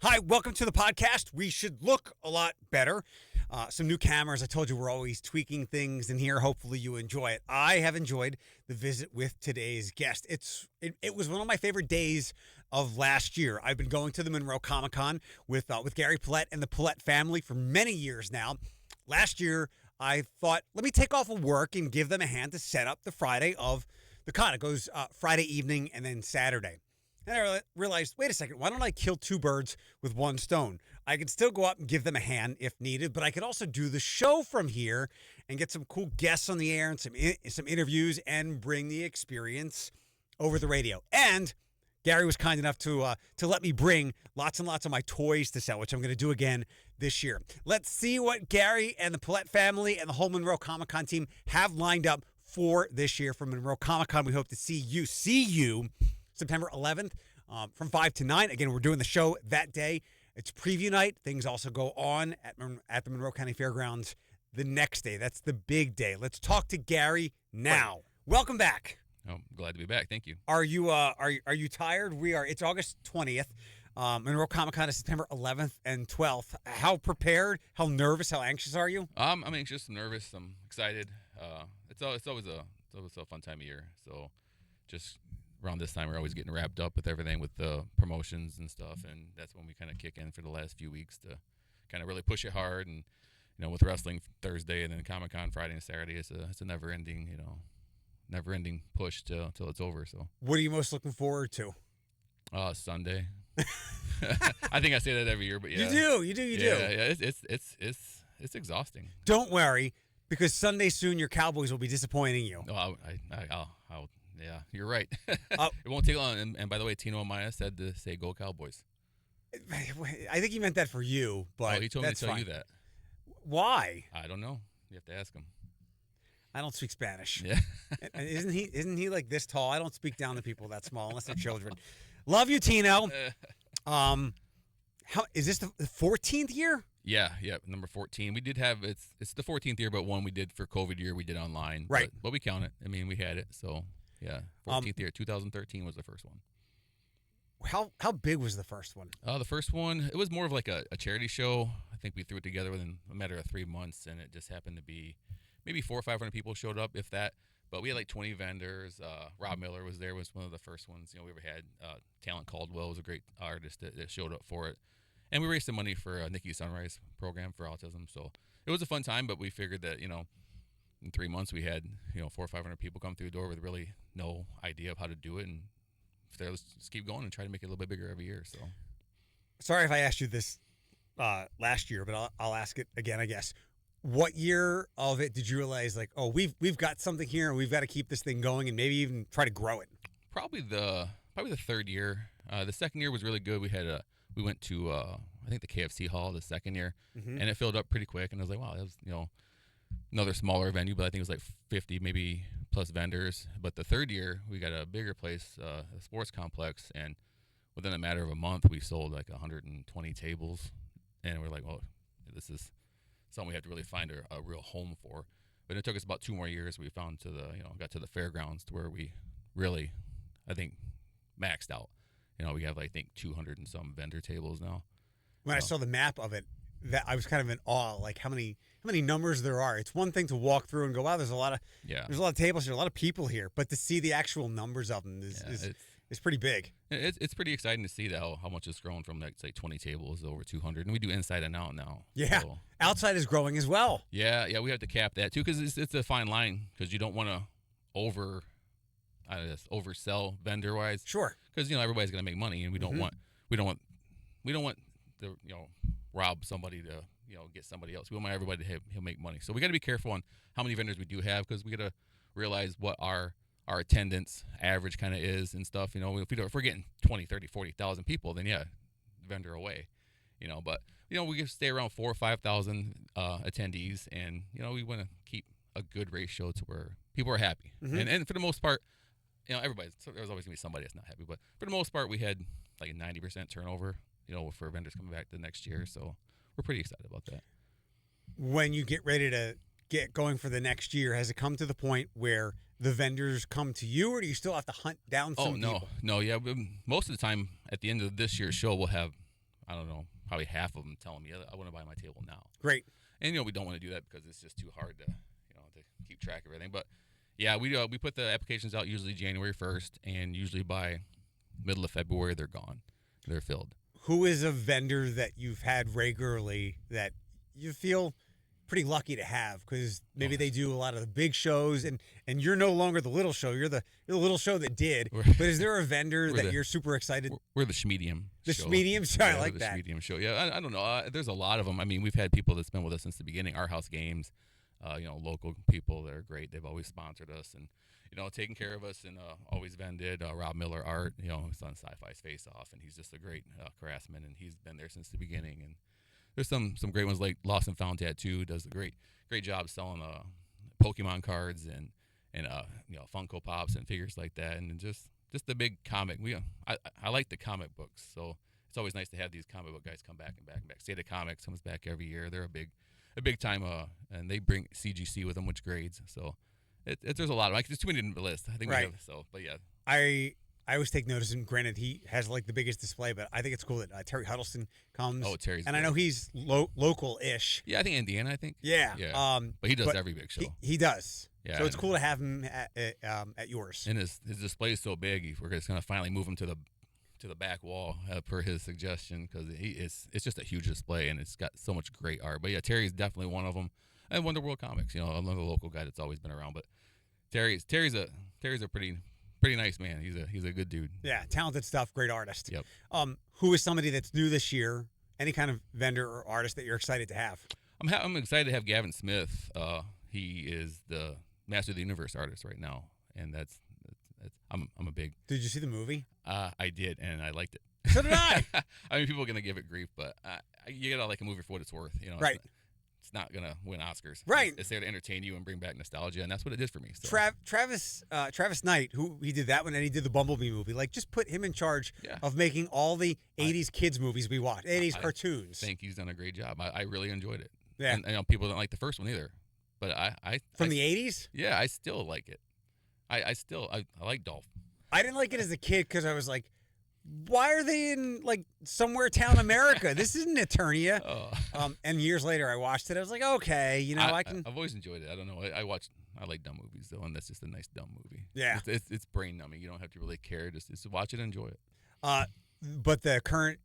Hi, welcome to the podcast. We should look a lot better. Some new cameras. I told you we're always tweaking things in here. Hopefully you enjoy it. I have enjoyed the visit with today's guest. It was one of my favorite days of last year. I've been going to the Monroe Comic-Con with Gary Pillette and the Pillette family for many years now. Last year, I thought, let me take off of work and give them a hand to set up the Friday of the con. It goes Friday evening and then Saturday. And I realized, wait a second, why don't I kill two birds with one stone? I could still go up and give them a hand if needed, but I could also do the show from here and get some cool guests on the air and some interviews and bring the experience over the radio. And Gary was kind enough to let me bring lots and lots of my toys to sell, which I'm going to do again this year. Let's see what Gary and the Pillette family and the whole Monroe Comic-Con team have lined up for this year from Monroe Comic-Con. We hope to see you September 11th from 5 to 9. Again, we're doing the show that day. It's preview night. Things also go on at the Monroe County Fairgrounds the next day. That's the big day. Let's talk to Gary now. Right. Welcome back. Oh, I'm glad to be back. Thank you. Are you tired? It's August 20th. Monroe Comic-Con is September 11th and 12th. How prepared, how nervous, how anxious are you? I'm anxious, I'm nervous, I'm excited. It's always a fun time of year. So just around this time, we're always getting wrapped up with everything with the promotions and stuff, and that's when we kind of kick in for the last few weeks to kind of really push it hard. And with wrestling Thursday and then Comic-Con Friday and Saturday, it's a never-ending push till it's over. So what are you most looking forward to? Sunday. I think I say that every year, but yeah, you do. Yeah, it's exhausting. Don't worry, because Sunday soon your Cowboys will be disappointing you. Oh, I'll yeah, you're right. It won't take long. And by the way, Tino Amaya said to say "Go Cowboys." I think he meant that for you, but he told me to tell you that. Why? I don't know. You have to ask him. I don't speak Spanish. Yeah. Isn't he like this tall? I don't speak down to people that small unless they're children. Love you, Tino. How is this the 14th year? Yeah, number 14. We did have it's the 14th year, but one we did for COVID year we did online. Right. But we count it. I mean, we had it. So, yeah, 14th year. 2013 was the first one. How big was the first one? The first one, it was more of like a charity show. I think we threw it together within a matter of 3 months, and it just happened to be maybe 400 or 500 people showed up, if that. But we had like 20 vendors. Rob Miller was there, was one of the first ones we ever had. Talent Caldwell was a great artist that showed up for it. And we raised some money for Nikki's Sunrise program for autism. So it was a fun time, but we figured that, in 3 months we had, 400 or 500 people come through the door with really no idea of how to do it. And let's just keep going and try to make it a little bit bigger every year. So sorry if I asked you this last year, but I'll ask it again, I guess. What year of it did you realize, like, oh, we've got something here and we've got to keep this thing going and maybe even try to grow it? Probably the third year. The second year was really good. We went to I think the KFC hall the second year, and it filled up pretty quick. And I was like, wow, that was another smaller venue, but I think it was like 50 maybe plus vendors. But the third year we got a bigger place, a sports complex, and within a matter of a month we sold like 120 tables, and we're like, well, this is something we have to really find a real home for. But it took us about 2 more years. We found got to the fairgrounds to where we really, I think, maxed out. We have, I think, 200 and some vendor tables now. When I saw the map of it, that I was kind of in awe, like how many numbers there are. It's one thing to walk through and go, wow, there's a lot of tables, there's a lot of people here, but to see the actual numbers of them is pretty big. It's pretty exciting to see that how much it's grown from like say 20 tables to over 200, and we do inside and out now. Yeah, so outside is growing as well. Yeah, we have to cap that too because it's a fine line because you don't want to oversell vendor wise. Sure. Because everybody's gonna make money, and we don't want to rob somebody to get somebody else. We want everybody to he'll make money. So we got to be careful on how many vendors we do have because we got to realize what our attendance average kind of is and stuff. If we're getting 20, 30, 40,000 people, then yeah, vendor away. But we can stay around 4,000 or 5,000 attendees, and we want to keep a good ratio to where people are happy. And for the most part, there's always gonna be somebody that's not happy, but for the most part, we had like a 90% turnover. For vendors coming back the next year, so we're pretty excited about that. When you get ready to get going for the next year, has it come to the point where the vendors come to you, or do you still have to hunt down some people? No, yeah. Most of the time, at the end of this year's show, we'll have I don't know, probably half of them telling me I want to buy my table now. Great. And we don't want to do that because it's just too hard to to keep track of everything. But yeah, we put the applications out usually January 1st, and usually by middle of February they're gone, they're filled. Who is a vendor that you've had regularly that you feel pretty lucky to have, because maybe they do a lot of the big shows, and you're no longer the little show. You're the little show that did. But is there a vendor that you're super excited? We're the Schmedium. The Schmedium show. I like that. The Schmedium show. Yeah, I don't know. There's a lot of them. I mean, we've had people that's been with us since the beginning. Our house games, local people that are great. They've always sponsored us and taken care of us, and always vended. Rob Miller Art, he's on Sci-Fi's Face Off, and he's just a great craftsman, and he's been there since the beginning. And there's some great ones like Lost and Found Tattoo does a great job selling Pokemon cards and Funko Pops and figures like that, and just the big comic. I like the comic books, so it's always nice to have these comic book guys come back and back and back. State of Comics comes back every year. They're a big time, and they bring CGC with them, which grades. So there's a lot of there's too many to list. I think right. But yeah, I always take notice, and granted, he has like the biggest display, but I think it's cool that Terry Huddleston comes. Oh, Terry's and great. I know he's local-ish. Yeah, I think Indiana. I think. Yeah. But he does every big show. He does. Yeah. So it's cool to have him at yours. And his display is so big, we're just gonna finally move him to the back wall per his suggestion, because it's just a huge display, and it's got so much great art. But yeah, Terry's definitely one of them, and Wonder World Comics. Another local guy that's always been around. But Terry's a pretty nice man. He's a good dude. Yeah, talented stuff, great artist. Yep. Who is somebody that's new this year? Any kind of vendor or artist that you're excited to have? I'm excited to have Gavin Smith. He is the Master of the Universe artist right now, and I'm a big. Did you see the movie? I did, and I liked it. So did I. I mean, people are gonna give it grief, but you gotta like a movie for what it's worth. Right. It's not gonna win Oscars. Right. It's there to entertain you and bring back nostalgia, and that's what it did for me. So. Travis Knight, who he did that one, and he did the Bumblebee movie. Like, just put him in charge of making all the '80s kids movies we watched, '80s cartoons. I think he's done a great job. I really enjoyed it. Yeah. And people don't like the first one either, but I from the '80s. Yeah, I still like it. I like Dolph. I didn't like it as a kid because I was like, why are they in like somewhere town America? This isn't Eternia. And years later I watched it. I was like, okay, I've always enjoyed it. I don't know. I like dumb movies though, and that's just a nice dumb movie. Yeah. It's brain numbing. You don't have to really care. Just watch it and enjoy it. But the current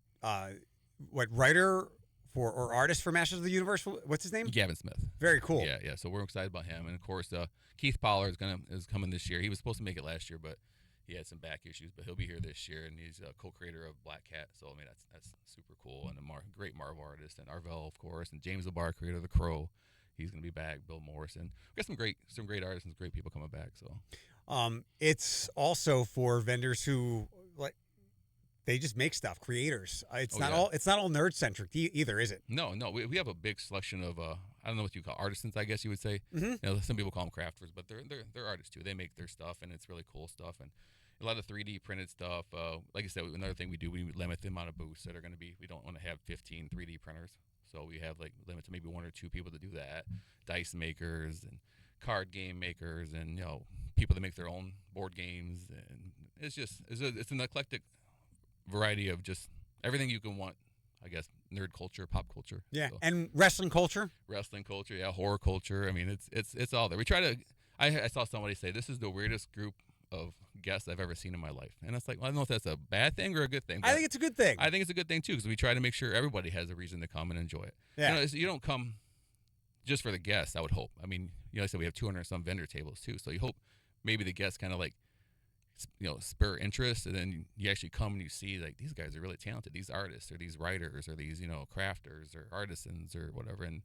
writer or artist for Masters of the Universe, what's his name? Gavin Smith. Very cool. Yeah. So we're excited about him, and of course Keith Pollard is coming this year. He was supposed to make it last year, but he had some back issues, but he'll be here this year, and he's a co-creator of Black Cat. So I mean, that's super cool, and a great Marvel artist, and Arvell, of course, and James LeBar, creator of The Crow. He's gonna be back. Bill Morrison. We got some great artists and great people coming back. So, it's also for vendors who like they just make stuff. Creators. It's not all nerd centric either, is it? No. We have a big selection of I don't know what you call artisans. I guess you would say. Mm-hmm. Some people call them crafters, but they're artists too. They make their stuff, and it's really cool stuff, and a lot of 3D printed stuff. Like I said, another thing we do, we limit the amount of booths that are going to be. We don't want to have 15 3D printers, so we have like limit to maybe 1 or 2 people to do that. Dice makers and card game makers, and people that make their own board games, and it's an eclectic variety of just everything you can want. I guess nerd culture, pop culture. Yeah, so. And wrestling culture. Yeah, horror culture. I mean, it's all there. We try to. I saw somebody say this is the weirdest group of guests I've ever seen in my life, and it's like, well, I don't know if that's a bad thing or a good thing. I think it's a good thing. I think it's a good thing too, because we try to make sure everybody has a reason to come and enjoy it. Yeah, you don't come just for the guests. I would hope. I mean, I said we have 200 some vendor tables too, so you hope maybe the guests kind of like spur interest, and then you actually come and you see like these guys are really talented, these artists or these writers or these crafters or artisans or whatever, and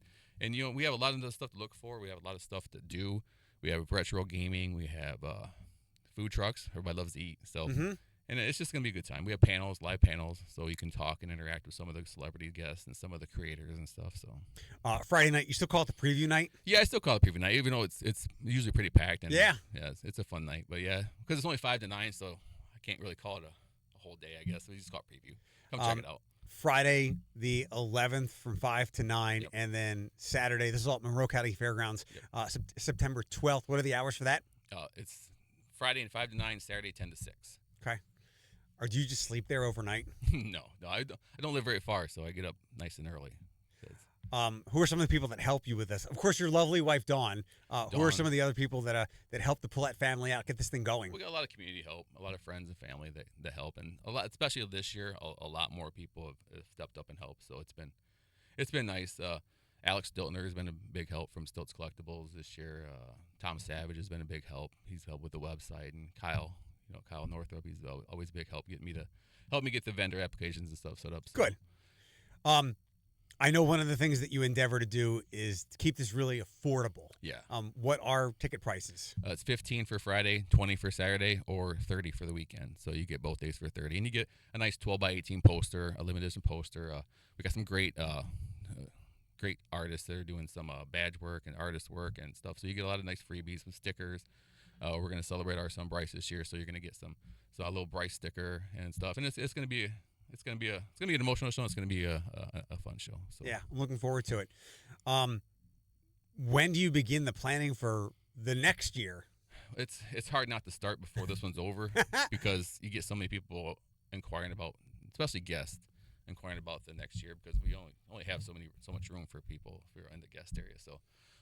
we have a lot of stuff to look for. We have a lot of stuff to do. We have retro gaming. We have food trucks. Everybody loves to eat, so and it's just gonna be a good time. We have live panels, so you can talk and interact with some of the celebrity guests and some of the creators and stuff. So Friday night, you still call it the preview night? Yeah, I still call it preview night, even though it's usually pretty packed. And yeah, it's a fun night. But yeah, because it's only 5 to 9, so I can't really call it a whole day. I guess so we just call it preview. Come check it out. Friday the 11th from 5 to 9, and then Saturday. This is all at Monroe County Fairgrounds. September 12th. What are the hours for that? It's Friday and 5 to 9, Saturday 10 to 6. Okay. Or do you just sleep there overnight? No, I don't live very far, so I get up nice and early. 'Cause Who are some of the people that help you with this? Of course, your lovely wife, Dawn. Who are Dawn. some of the other people that help the Pillette family out, get this thing going? We got a lot of community help, a lot of friends and family that help, and a lot, especially this year, a lot more people have stepped up and helped. So it's been nice. Alex Stiltner has been a big help from Stilt's Collectibles this year. Tom Savage has been a big help. He's helped with the website, and Kyle Northrup, he's always a big help getting me to help me get the vendor applications and stuff set up. So. Good. I know one of the things that you endeavor to do is to keep this really affordable. Yeah. What are ticket prices? It's $15 for Friday, $20 for Saturday, or $30 for the weekend. So you get both days for $30, and you get a nice 12 by 18 poster, a limited edition poster. We got some great artists that are doing some badge work and artist work and stuff. So you get a lot of nice freebies, some stickers. We're going to celebrate our son Bryce this year, so you're going to get a little Bryce sticker and stuff. And it's going to be an emotional show. It's going to be a fun show. So. Yeah, I'm looking forward to it. When do you begin the planning for the next year? It's hard not to start before this one's over because you get so many people inquiring about, especially guests, inquiring about the next year because we only have so much room for people if we're in the guest area. So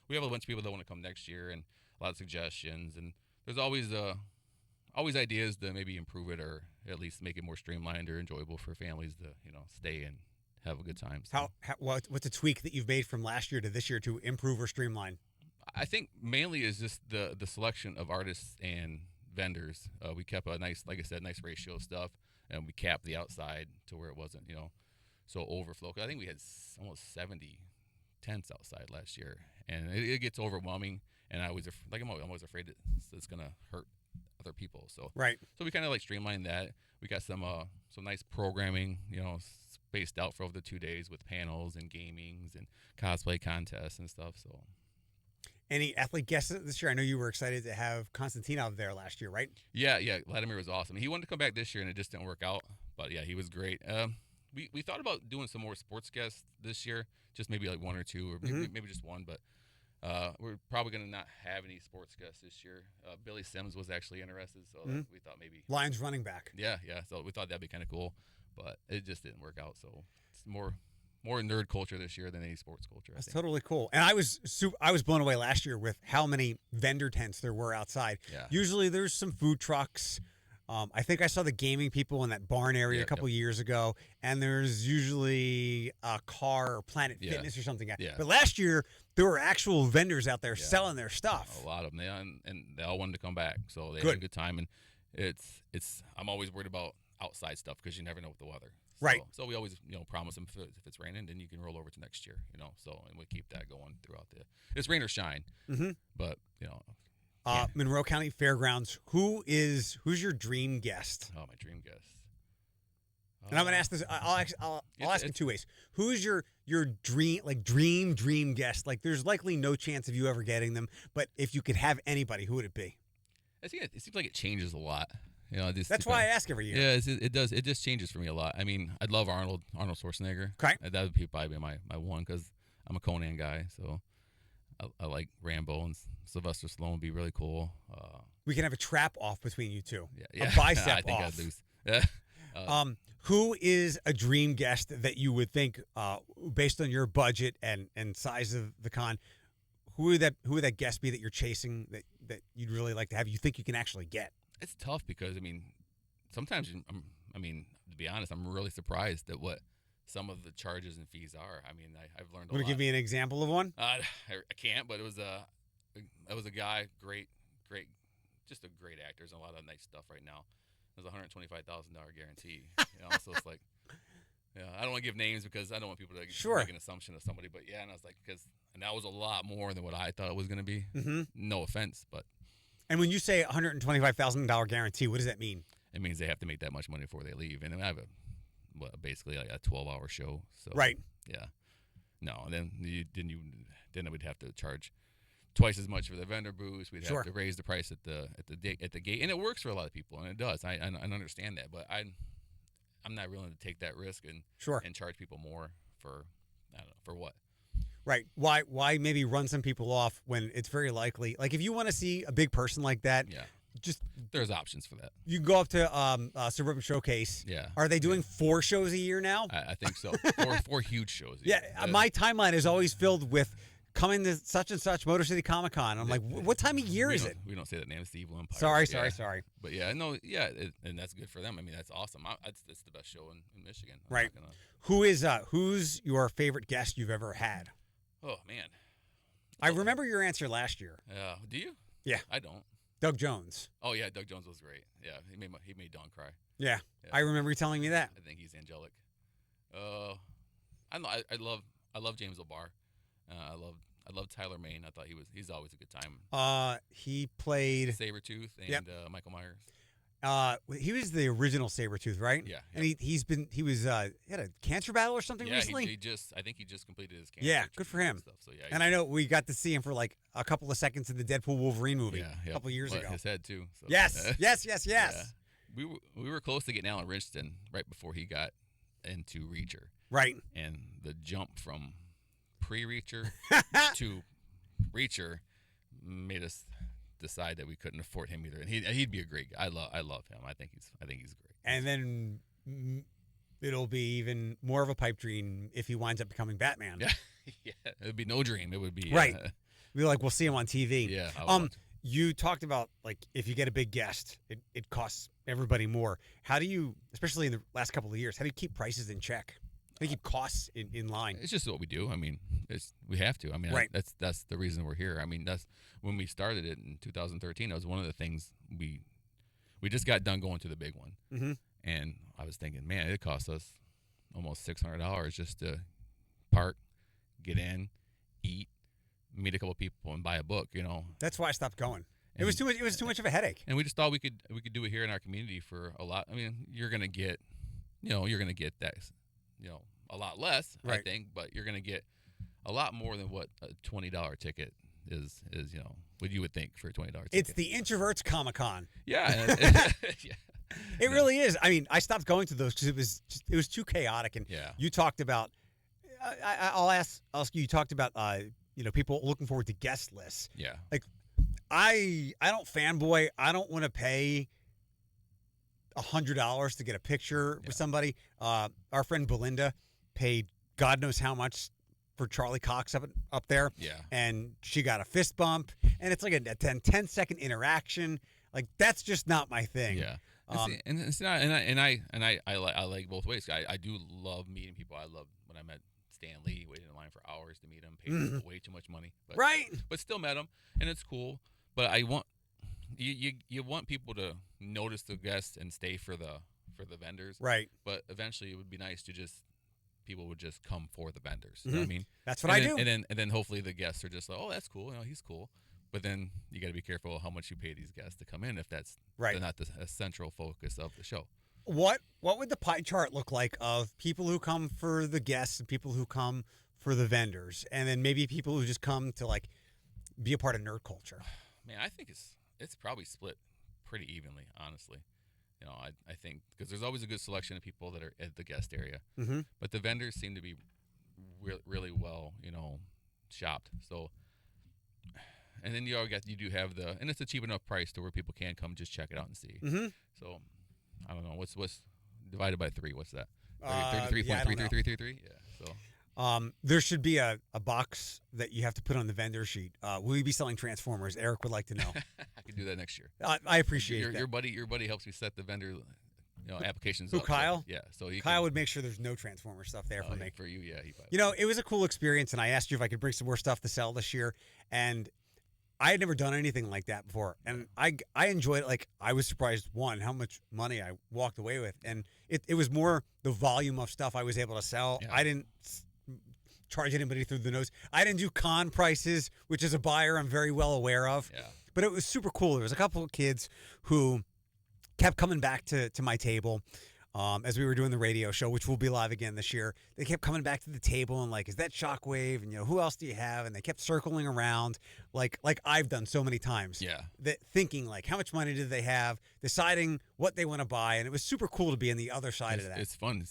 we have a bunch of people that want to come next year and a lot of suggestions, and there's always ideas to maybe improve it or at least make it more streamlined or enjoyable for families to stay and have a good time. So. What's a tweak that you've made from last year to this year to improve or streamline? I think mainly is just the selection of artists and vendors. We kept a nice ratio of stuff, and we capped the outside to where it wasn't so overflow. 'Cause I think we had almost 70 tents outside last year, and it gets overwhelming. And I'm always afraid that it's gonna hurt other people. So right. So we kind of streamlined that. We got some nice programming, spaced out for over the 2 days with panels and gamings and cosplay contests and stuff. So. Any athlete guests this year? I know you were excited to have Konstantinov there last year, right? Yeah. Vladimir was awesome. He wanted to come back this year, and it just didn't work out. But yeah, he was great. We thought about doing some more sports guests this year, just maybe one or two, or maybe just one. But we're probably going to not have any sports guests this year. Billy Sims was actually interested, so we thought maybe Lions running back. Yeah. So we thought that'd be kind of cool, but it just didn't work out. So it's more nerd culture this year than any sports culture. That's totally cool. And I was blown away last year with how many vendor tents there were outside. Yeah. Usually there's some food trucks. I think I saw the gaming people in that barn area a couple years ago, and there's usually a car or Planet Fitness or something. Yeah. But last year there were actual vendors out there selling their stuff. A lot of them, and they all wanted to come back, so they Good. had a good time. And I'm always worried about outside stuff because you never know with the weather. So, right. So we always promise them if it's raining, then you can roll over to next year. So and we keep that going throughout it's rain or shine. Mm-hmm. But Monroe County Fairgrounds. Who's your dream guest? Oh, my dream guest. And I'm gonna ask this. I'll ask it two ways. Who's your dream guest? Like, there's likely no chance of you ever getting them, but if you could have anybody, who would it be? I think it seems like it changes a lot. That's why I ask every year. Yeah, it does. It just changes for me a lot. I mean, I'd love Arnold Schwarzenegger. Okay. That would probably be my one because I'm a Conan guy, so I like Rambo, and Sylvester Stallone would be really cool. We can have a trap off between you two. Yeah. A bicep I think off. I'd lose. Who is a dream guest that you would think, based on your budget and size of the con, who would that guest be that you're chasing that you'd really like to have? You think you can actually get? It's tough because sometimes to be honest, I'm really surprised at what some of the charges and fees are. I've learned a lot. Want to give me an example of one? I can't, but it was a guy, great, just a great actor. There's a lot of nice stuff right now. There's a $125,000 guarantee. So it's like, I don't want to give names because I don't want people to make an assumption of somebody. But and I was like, and that was a lot more than what I thought it was going to be. Mm-hmm. No offense, but. And when you say $125,000 guarantee, what does that mean? It means they have to make that much money before they leave, and I have basically like a 12-hour show. So right. Yeah. No, and then we'd have to charge twice as much for the vendor booths. We'd have to raise the price at the gate, and it works for a lot of people, and it does. I understand that, but I'm not willing to take that risk and charge people more for what. Right. Why maybe run some people off when it's very likely, like if you want to see a big person like that, just There's options for that. you can go up to Suburban Showcase. Yeah. Are they doing 4 shows a year now? I think so. Four huge shows. Yeah, my timeline is always filled with coming to such and such Motor City Comic Con. I'm like, what time of year is it? We don't say that name. It's the Evil Empire. Sorry. But yeah, no, yeah, and that's good for them. I mean, that's awesome. It's the best show in Michigan. Right. Who's your favorite guest you've ever had? Oh man, I remember your answer last year. Do you? Yeah. I don't. Doug Jones. Oh yeah, Doug Jones was great. Yeah, he made Dawn cry. Yeah. Yeah. I remember you telling me that. I think he's angelic. I love James O'Barr. I love Tyler Maine. I thought he's always a good time. He played Sabretooth and Michael Myers. He was the original Sabretooth, right? Yeah. And he had a cancer battle or something recently. I think he just completed his cancer. Yeah, good for him. Stuff, so yeah. And I know we got to see him for like a couple of seconds in the Deadpool Wolverine movie yeah, a couple of years ago. His head too. So. Yes. Yeah. We were close to getting Alan Richardson right before he got into Reacher. Right. And the jump from pre-Reacher to Reacher made us decide that we couldn't afford him either. And he'd be a great guy. I love him. I think he's great. And then it'll be even more of a pipe dream if he winds up becoming Batman. Yeah. Yeah. It would be no dream. It would be right. We'll see him on TV. Yeah. You talked about like if you get a big guest, it costs everybody more. How do you, especially in the last couple of years, how do you keep prices in check? How do you keep costs in line? It's just what we do. I mean, we have to. I mean, right. That's the reason we're here. I mean, that's when we started it in 2013. That was one of the things we just got done going to the big one, mm-hmm. and I was thinking, man, it cost us almost $600 just to park, get in, eat, meet a couple people, and buy a book. That's why I stopped going. It was too much. It was too much of a headache. And we just thought we could do it here in our community for a lot. I mean, you're gonna get that. A lot less, right. I think, but you're going to get a lot more than what a $20 ticket is, what you would think for a $20 ticket. It's the Introverts Comic-Con. Yeah. Yeah. It really is. I mean, I stopped going to those because it was too chaotic. And you talked about, I'll ask you, you talked about, people looking forward to guest lists. Yeah. Like, I don't fanboy. I don't want to pay $100 to get a picture with somebody. Our friend Belinda paid God knows how much for Charlie Cox up there. Yeah. And she got a fist bump, and it's like a 10-second interaction. Like that's just not my thing. Yeah. And it's not, and I like both ways. I do love meeting people. I love when I met Stan Lee, waited in line for hours to meet him, paid way too much money. But, right. But still met him, and it's cool. But I want you want people to notice the guests and stay for the vendors. Right. But eventually it would be nice to people would just come for the vendors. Mm-hmm. You know what I mean? That's what I do. And then hopefully the guests are just like, oh, that's cool. He's cool. But then you got to be careful how much you pay these guests to come in if that's right. not the central focus of the show. What would the pie chart look like of people who come for the guests and people who come for the vendors, and then maybe people who just come to like be a part of nerd culture? Man, I think it's probably split pretty evenly, honestly. I think because there's always a good selection of people that are at the guest area, mm-hmm. but the vendors seem to be really well, shopped. So, and then you do have and it's a cheap enough price to where people can come just check it out and see. Mm-hmm. So, I don't know what's divided by 3. What's that? 33.33333. Yeah. So. There should be a box that you have to put on the vendor sheet. Will you be selling Transformers? Eric would like to know. I can do that next year. I appreciate that. Your buddy helps me set the vendor applications Who, up. Kyle? Yeah. So Kyle would make sure there's no Transformer stuff there for me. For you, yeah. It was a cool experience, and I asked you if I could bring some more stuff to sell this year, and I had never done anything like that before, and I enjoyed it. Like, I was surprised, one, how much money I walked away with, and it was more the volume of stuff I was able to sell. Yeah. I didn't charge anybody through the nose. I didn't do con prices, which as a buyer I'm very well aware of. Yeah. But it was super cool. There was a couple of kids who kept coming back to my table as we were doing the radio show, which will be live again this year. They kept coming back to the table and like, is that Shockwave? And who else do you have? And they kept circling around like I've done so many times. Yeah. Thinking like, how much money do they have? Deciding what they want to buy, and it was super cool to be on the other side of that. It's fun.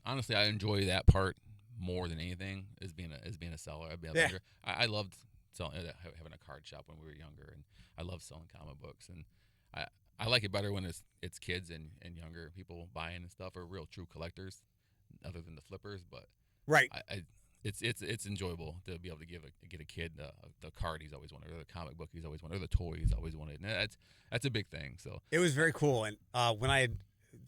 Honestly I enjoy that part more than anything as being a seller. I loved selling, having a card shop when we were younger, and I love selling comic books, and I like it better when it's kids and younger people buying and stuff, or real true collectors, other than the flippers. But Right. it's enjoyable to be able to get a kid the card he's always wanted, or the comic book he's always wanted, or the toy he's always wanted. And that's a big thing. So It was very cool. And when I had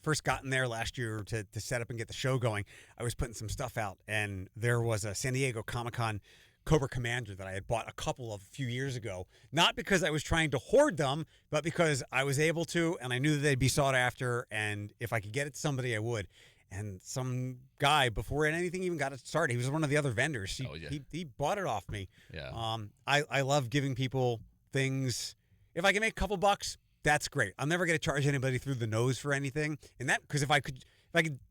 first gotten there last year to set up and get the show going, I was putting some stuff out, and there was a San Diego Comic-Con Cobra Commander that I had bought a few years ago, not because I was trying to hoard them, but because I was able to, and I knew that they'd be sought after, and if I could get it to somebody, I would. And some guy, before anything even got it started, he was one of the other vendors. He bought it off me. yeah, I love giving people things. If I can make a couple bucks, that's great. I'm never going to charge anybody through the nose for anything, and that because if I could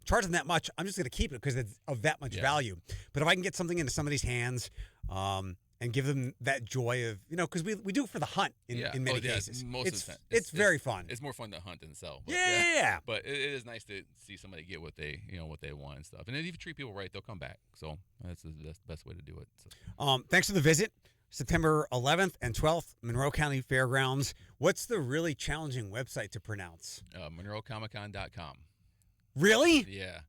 charge them that much, I'm just going to keep it because it's of that much value. But if I can get something into somebody's hands, and give them that joy of, because we do it for the hunt in many cases. Most of the time. It's very fun. It's more fun to hunt than sell. But Yeah. But it is nice to see somebody get what they want and stuff. And if you treat people right, they'll come back. So that's the best way to do it. So. Thanks for the visit. September 11th and 12th, Monroe County Fairgrounds. What's the really challenging website to pronounce? MonroeComicCon.com. Really? Yeah.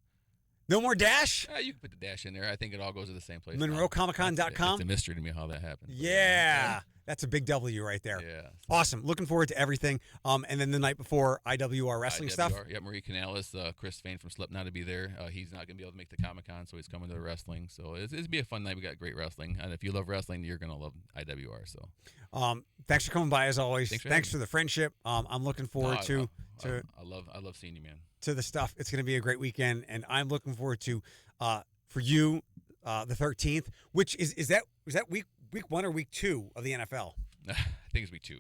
No more dash? You can put the dash in there. I think it all goes to the same place. MonroeComicCon.com? It's a mystery to me how that happened. Yeah. That's a big W right there. Yeah. Awesome. Looking forward to everything. And then the night before, IWR wrestling stuff. Yeah, Marie Canales, Chris Fain from Slipknot to be there. He's not going to be able to make the Comic-Con, so he's coming to the wrestling. So it'll be a fun night. We got great wrestling. And if you love wrestling, you're going to love IWR. So thanks for coming by as always. Thanks for the friendship. I'm looking forward to I love seeing you, man. To the stuff. It's going to be a great weekend, and I'm looking forward to for you the 13th, which is that week 1 or week 2 of the NFL? I think it's week 2.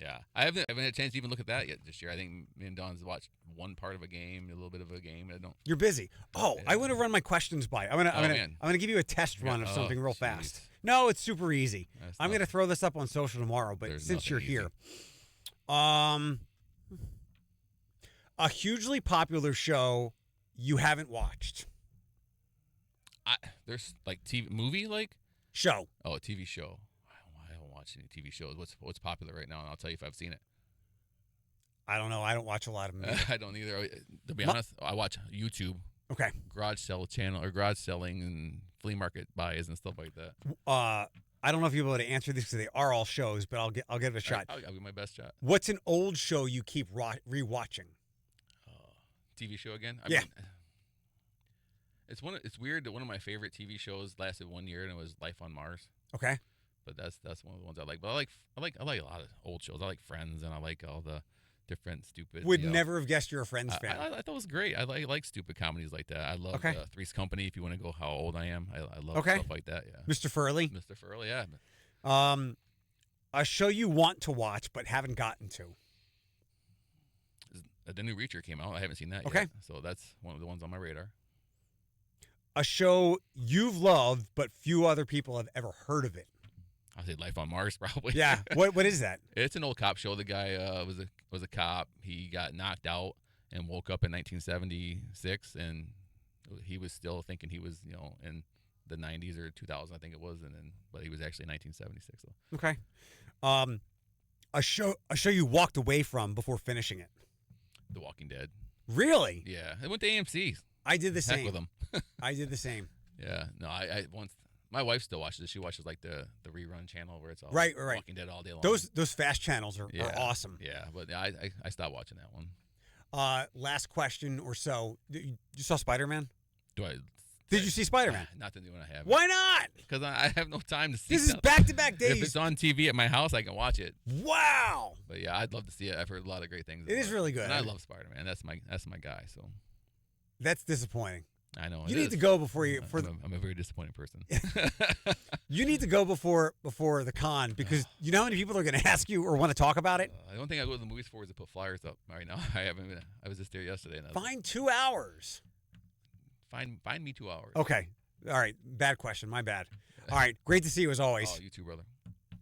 Yeah, I haven't had a chance to even look at that yet this year. I think me and Don's watched one part of a game, a little bit of a game. You're busy. Oh, yeah. I want to run my questions by. I'm gonna give you a test run of something real fast. No, it's super easy. I'm gonna throw this up on social tomorrow, but since you're here, a hugely popular show you haven't watched. There's like movie show. Oh, a TV show. I haven't watched any TV shows. What's popular right now, and I'll tell you if I've seen it. I don't know. I don't watch a lot of them. I don't either. To be honest, I watch YouTube. Okay. Garage sale channel or garage selling and flea market buys and stuff like that. I don't know if you'll be able to answer this because they are all shows, but I'll give it a shot. I'll give my best shot. What's an old show you keep rewatching? TV show again? I mean, it's weird that one of my favorite TV shows lasted 1 year, and it was Life on Mars. Okay. But that's one of the ones I like. But I like a lot of old shows. I like Friends, and I like all the different stupid. Would never have guessed you're a Friends fan. I thought it was great. I like stupid comedies like that. I love Three's Company. If you want to go how old I am, I love stuff like that. Yeah. Mr. Furley. Mr. Furley. Yeah. A show you want to watch but haven't gotten to. The new Reacher came out. I haven't seen that yet. Okay. So that's one of the ones on my radar. A show you've loved but few other people have ever heard of it. I'll say Life on Mars, probably. Yeah. What is that? It's an old cop show. The guy was a cop. He got knocked out and woke up in 1976, and he was still thinking he was, in the 90s or 2000, I think it was, but he was actually 1976. So. Okay. A show you walked away from before finishing it. The Walking Dead. Really? Yeah. It went to AMC. I did the same. Heck with them. I did the same. Yeah. No, I once. My wife still watches it. She watches like the rerun channel where it's all right. Walking Dead all day long. Those fast channels are awesome. Yeah, but I stopped watching that one. Last question or so. You saw Spider-Man? Did you see Spider-Man? Not the new one I have. Why not? Because I have no time to see this. This is back-to-back days. If it's on TV at my house, I can watch it. Wow. But yeah, I'd love to see it. I've heard a lot of great things. It is really good. And I love Spider-Man. That's my guy. So. That's disappointing. I know. You need to go before you. I'm a very disappointed person. You need to go before the con because you know how many people are going to ask you or want to talk about it. The only thing I go to the movies for is to put flyers up. Right now, I haven't. I was just there yesterday. And Find 2 hours. Find me 2 hours. Okay. All right. Bad question. My bad. All right. Great to see you as always. Oh, you too, brother.